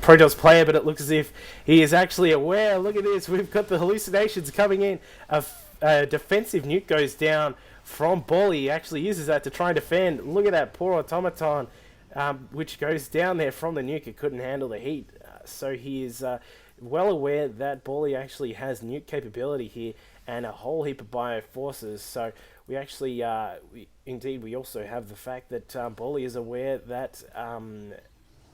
Protoss player, but it looks as if he is actually aware. Look at this. We've got the hallucinations coming in. A defensive nuke goes down from Bally. He actually uses that to try and defend. Look at that poor automaton, which goes down there from the nuke. It couldn't handle the heat. So he is well aware that Bally actually has nuke capability here and a whole heap of bio forces. So we actually, we also have the fact that Bally is aware that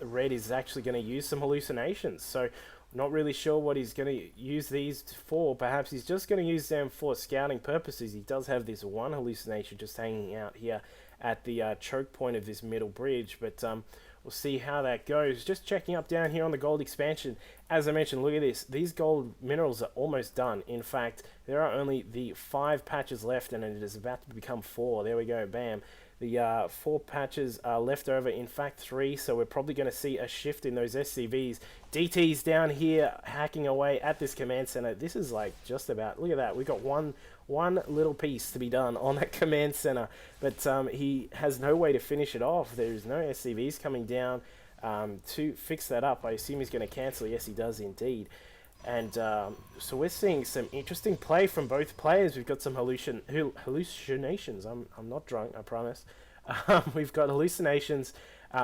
Red is actually going to use some hallucinations. So not really sure what he's going to use these for. Perhaps he's just going to use them for scouting purposes. He does have this one hallucination just hanging out here at the choke point of this middle bridge, but we'll see how that goes. Just checking up down here on the gold expansion. As I mentioned, look at this. These gold minerals are almost done. In fact, there are only the 5 patches left, and it is about to become 4. There we go, bam. The 4 patches are left over, in fact 3, so we're probably going to see a shift in those SCVs. DT's down here hacking away at this command center. This is like just about, look at that, we got one little piece to be done on that command center, but he has no way to finish it off. There's no SCVs coming down to fix that up. I assume he's going to cancel. Yes, he does indeed. And so we're seeing some interesting play from both players. We've got some hallucinations. I'm not drunk, I promise. We've got hallucinations.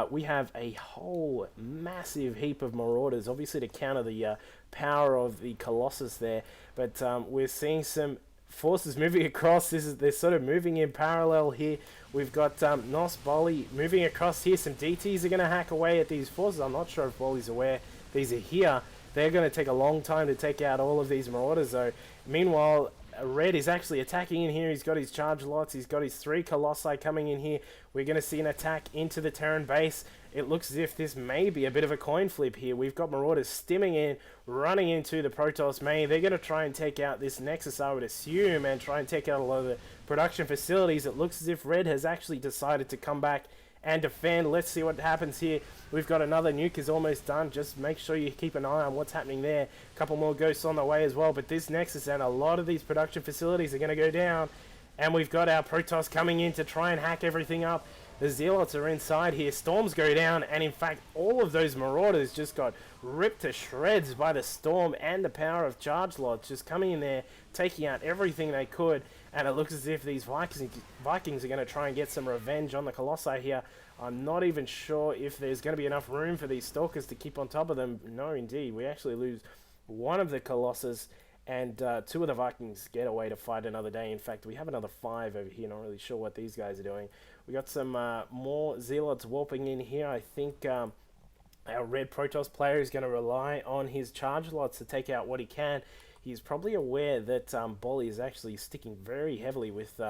We have a whole massive heap of marauders, obviously to counter the power of the Colossus there. But we're seeing some forces moving across. They're sort of moving in parallel here. We've got NosBally moving across here. Some DTs are going to hack away at these forces. I'm not sure if Bally's aware these are here. They're going to take a long time to take out all of these marauders, though. Meanwhile, Red is actually attacking in here. He's got his charge lots. He's got his 3 Colossi coming in here. We're going to see an attack into the Terran base. It looks as if this may be a bit of a coin flip here. We've got marauders stimming in, running into the Protoss main. They're going to try and take out this Nexus, I would assume, and try and take out a lot of the production facilities. It looks as if Red has actually decided to come back and defend. Let's see what happens here. We've got another nuke is almost done. Just make sure you keep an eye on what's happening there. A couple more ghosts on the way as well, but this Nexus and a lot of these production facilities are going to go down, and we've got our Protoss coming in to try and hack everything up. The Zealots are inside here. Storms go down, and in fact all of those Marauders just got ripped to shreds by the Storm and the power of charge lots just coming in there, taking out everything they could. And it looks as if these Vikings are going to try and get some revenge on the Colossi here. I'm not even sure if there's going to be enough room for these Stalkers to keep on top of them. No, indeed. We actually lose one of the Colossus, and 2 of the Vikings get away to fight another day. In fact, we have another 5 over here. Not really sure what these guys are doing. We got some more Zealots warping in here. I think our Red Protoss player is going to rely on his charge lots to take out what he can. He's probably aware that Bally is actually sticking very heavily with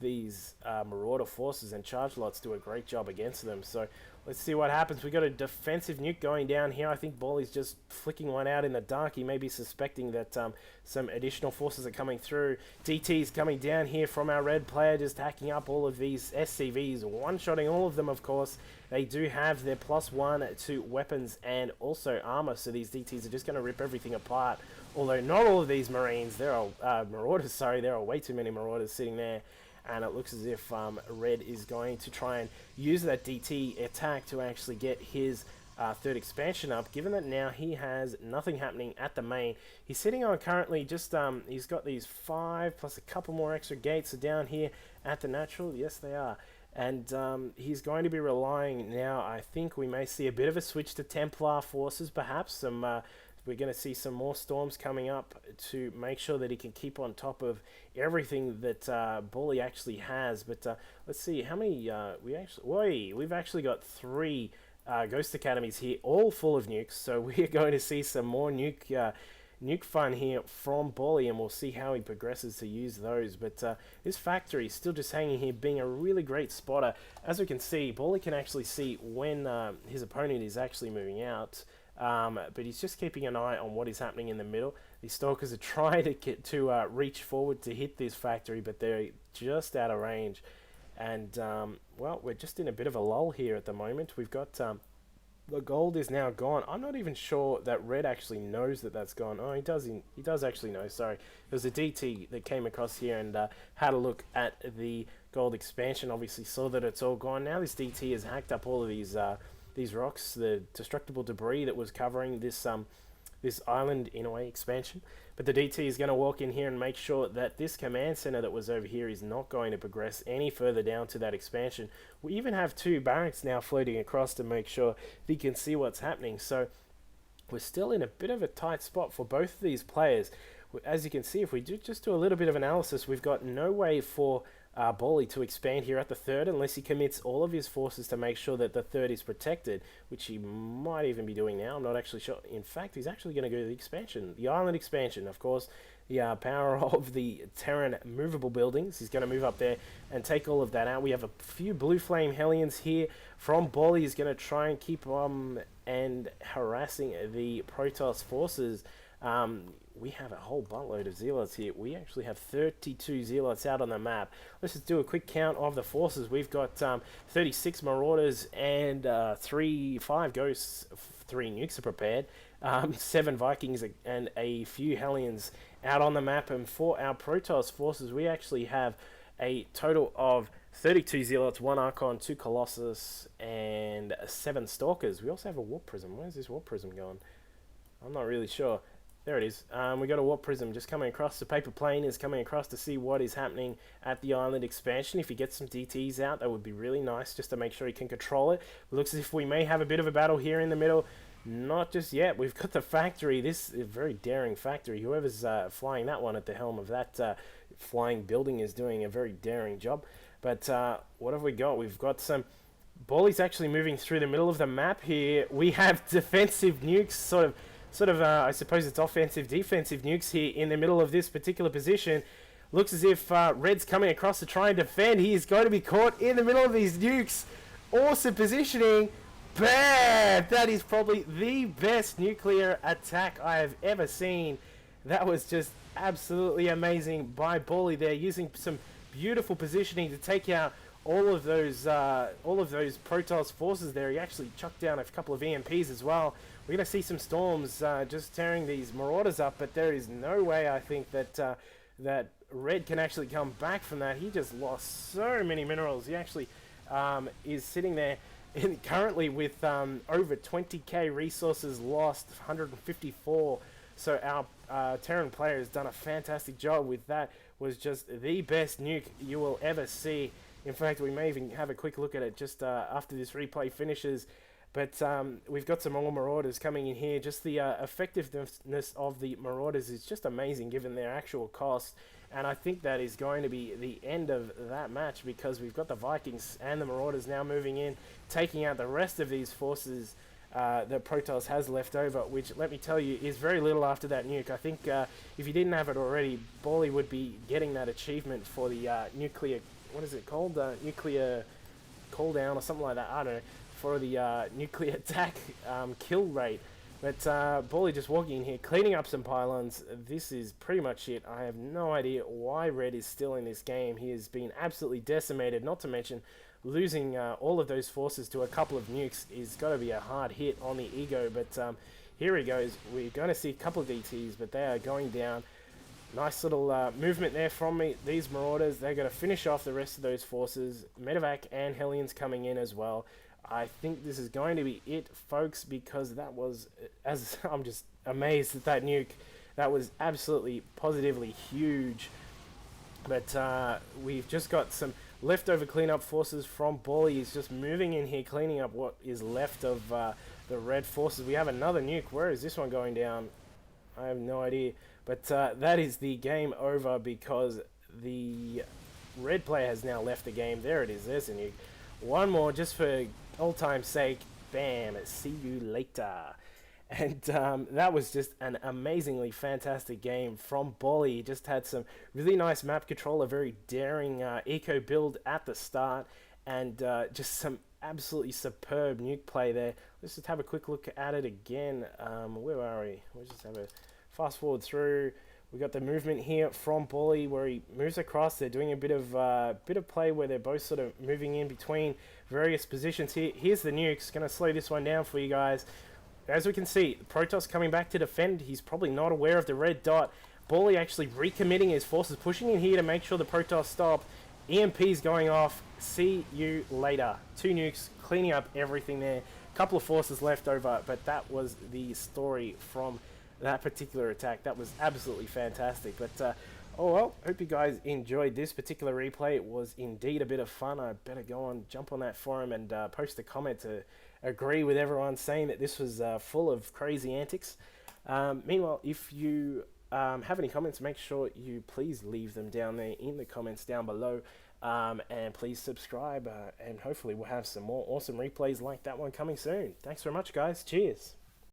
these Marauder forces, and charge lots do a great job against them. So let's see what happens. We got a defensive nuke going down here. I think Bally's just flicking one out in the dark. He may be suspecting that some additional forces are coming through. DT's coming down here from our Red player, just hacking up all of these SCVs, one-shotting all of them, of course. They do have their +1 to weapons and also armor, so these DTs are just going to rip everything apart. Although not all of these Marines, there are Marauders, sorry, there are way too many Marauders sitting there. And it looks as if Red is going to try and use that DT attack to actually get his 3rd expansion up, given that now he has nothing happening at the main. He's sitting on currently just, he's got these 5 plus a couple more extra gates down here at the natural. Yes, they are. And he's going to be relying now, I think we may see a bit of a switch to Templar forces, perhaps. Some we're going to see some more Storms coming up to make sure that he can keep on top of everything that Bally actually has. But let's see how many we've actually got 3 Ghost Academies here, all full of nukes. So we're going to see some more nuke fun here from Bally, and we'll see how he progresses to use those. But this factory is still just hanging here, being a really great spotter. As we can see, Bally can actually see when his opponent is actually moving out. But he's just keeping an eye on what is happening in the middle. The Stalkers are trying to get to reach forward to hit this factory, but they're just out of range. And, well, we're just in a bit of a lull here at the moment. We've got the gold is now gone. I'm not even sure that Red actually knows that that's gone. Oh, he does actually know, sorry. It was a DT that came across here and had a look at the gold expansion. Obviously saw that it's all gone. Now this DT has hacked up all of these these rocks, the destructible debris that was covering this this island in a way expansion. But the DT is going to walk in here and make sure that this command center that was over here is not going to progress any further down to that expansion. We even have 2 barracks now floating across to make sure he can see what's happening. So we're still in a bit of a tight spot for both of these players. As you can see, if we just do a little bit of analysis, we've got no way for Bally to expand here at the 3rd unless he commits all of his forces to make sure that the 3rd is protected, which he might even be doing now. I'm not actually sure. In fact, he's actually going to go to the expansion, the island expansion, of course. The power of the Terran movable buildings. He's going to move up there and take all of that out. We have a few blue flame Hellions here from Bally. He's going to try and keep and harassing the Protoss forces. We have a whole buttload of zealots here. We actually have 32 zealots out on the map. Let's just do a quick count of the forces. We've got 36 marauders and 5 ghosts. 3 nukes are prepared. 7 Vikings and a few Hellions out on the map. And for our Protoss forces, we actually have a total of 32 zealots, 1 Archon, 2 Colossus, and 7 Stalkers. We also have a Warp Prism. Where's this Warp Prism going? I'm not really sure. There it is. We got a Warp Prism just coming across. The paper plane is coming across to see what is happening at the island expansion. If he gets some DTs out, that would be really nice just to make sure he can control it. It looks as if we may have a bit of a battle here in the middle. Not just yet. We've got the factory. This is a very daring factory. Whoever's flying that one at the helm of that flying building is doing a very daring job. But what have we got? We've got some... Bally's actually moving through the middle of the map here. We have defensive nukes sort of, I suppose it's offensive, defensive nukes here in the middle of this particular position. Looks as if Red's coming across to try and defend. He is going to be caught in the middle of these nukes. Awesome positioning. Bam! That is probably the best nuclear attack I have ever seen. That was just absolutely amazing by Bally there, using some beautiful positioning to take out all of those Protoss forces there. He actually chucked down a couple of EMPs as well. We're going to see some storms just tearing these marauders up, but there is no way I think that that Red can actually come back from that. He just lost so many minerals. He actually is sitting there currently with over 20k resources lost, 154. So our Terran player has done a fantastic job with that. Was just the best nuke you will ever see. In fact, we may even have a quick look at it just after this replay finishes. But we've got some more Marauders coming in here. Just the effectiveness of the Marauders is just amazing given their actual cost. And I think that is going to be the end of that match, because we've got the Vikings and the Marauders now moving in, taking out the rest of these forces that Protoss has left over, which, let me tell you, is very little after that nuke. I think if you didn't have it already, Bally would be getting that achievement for the nuclear... What is it called? Nuclear cooldown or something like that. I don't know. For the nuclear attack kill rate. But Bally just walking in here, cleaning up some pylons. This is pretty much it. I have no idea why Red is still in this game. He has been absolutely decimated, not to mention losing all of those forces to a couple of nukes is got to be a hard hit on the ego. But here he goes. We're going to see a couple of DTs, but they are going down. Nice little movement there from these Marauders. They're going to finish off the rest of those forces. Medevac and Hellions coming in as well. I think this is going to be it, folks, because that was, I'm just amazed at that nuke. That was absolutely, positively huge. But we've just got some leftover cleanup forces from Bally. He's just moving in here, cleaning up what is left of the Red forces. We have another nuke. Where is this one going down? I have no idea. But that is the game over, because the Red player has now left the game. There it is. There's a nuke. One more just for old time's sake. Bam. See you later. And that was just an amazingly fantastic game from Bally. He just had some really nice map control, a very daring eco build at the start, and just some absolutely superb nuke play there. Let's just have a quick look at it again. Where are we? We'll just have a fast forward through. We got the movement here from Bally where he moves across. They're doing a bit of play where they're both sort of moving in between various positions here. Here's the nukes. Going to slow this one down for you guys. As we can see, Protoss coming back to defend. He's probably not aware of the red dot. Bally actually recommitting his forces, pushing in here to make sure the Protoss stop. EMP's going off. See you later. 2 nukes, cleaning up everything there. couple of forces left over, but that was the story from that particular attack. That was absolutely fantastic. But oh well, hope you guys enjoyed this particular replay. It was indeed a bit of fun. I better go on, jump on that forum and post a comment to agree with everyone saying that this was full of crazy antics. Meanwhile, if you have any comments, make sure you please leave them down there in the comments down below. And please subscribe, and hopefully we'll have some more awesome replays like that one coming soon. Thanks very much, guys. Cheers.